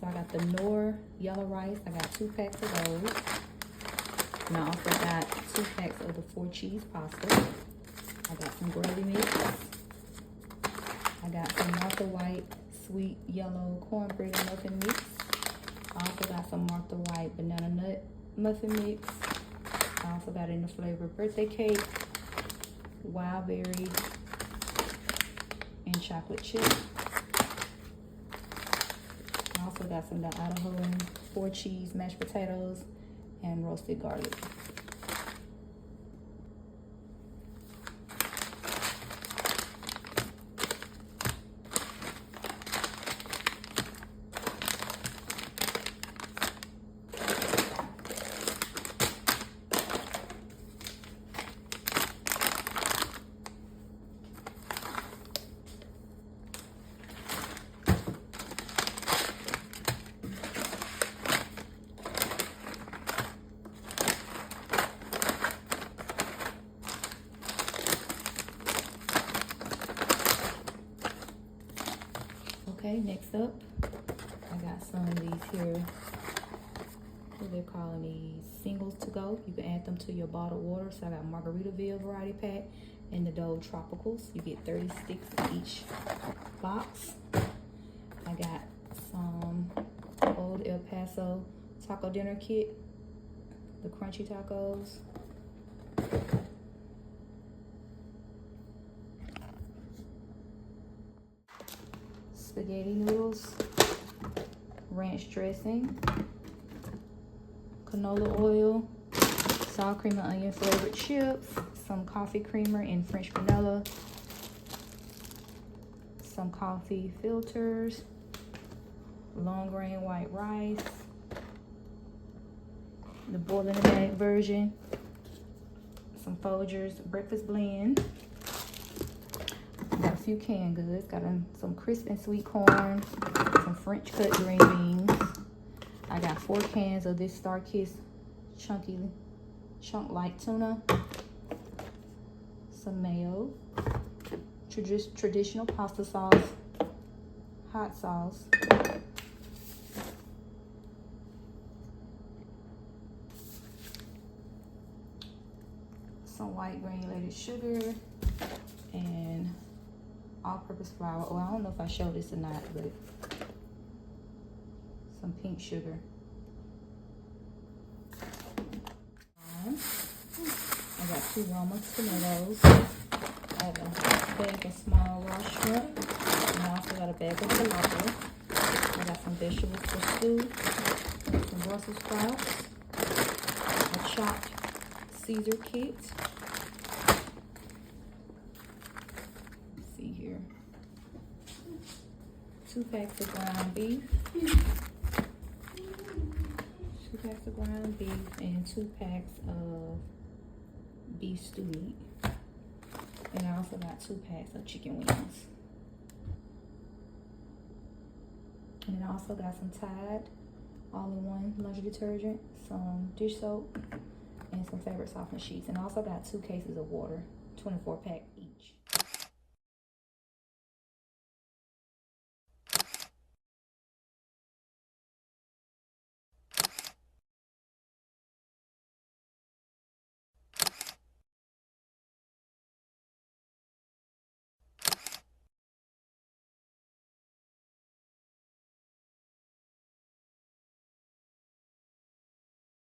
So I got the Knorr yellow rice. I got 2 packs of those. And I also got 2 packs of the 4 cheese pasta. I got some gravy mix. I got some Martha White sweet yellow cornbread and muffin mix. I also got some Martha White banana nut muffin mix. I also got in the flavor birthday cake, wild berry, and chocolate chip. I also got some of the Idaho 4 cheese mashed potatoes and roasted garlic. Okay, next up, I got some of these here, what they're calling these singles to go. You can add them to your bottled water. So I got Margaritaville variety pack and the Dole Tropicals. You get 30 sticks in each box. I got some Old El Paso taco dinner kit, the crunchy tacos. Spaghetti noodles, ranch dressing, canola oil, sour cream and onion flavored chips, some coffee creamer and French vanilla, some coffee filters, long grain white rice, the boil in the bag version, some Folgers breakfast blend. Got a few canned goods. Got some crisp and sweet corn, some French cut green beans. I got 4 cans of this Star Kiss chunk light tuna, some mayo, traditional pasta sauce, hot sauce, some white granulated sugar, and all-purpose flour. Oh, I don't know if I showed this or not, but some pink sugar. I got 2 Roma tomatoes. I have a bag of small raw shrimp. And I also got a bag of tilapia. I got some vegetables for stew, some Brussels sprouts, a chopped Caesar kit. Here, 2 packs of ground beef, 2 packs of ground beef, and 2 packs of beef stew meat. And I also got 2 packs of chicken wings. And then I also got some Tide all-in-one laundry detergent, some dish soap, and some fabric softener sheets. And I also got 2 cases of water, 24 pack.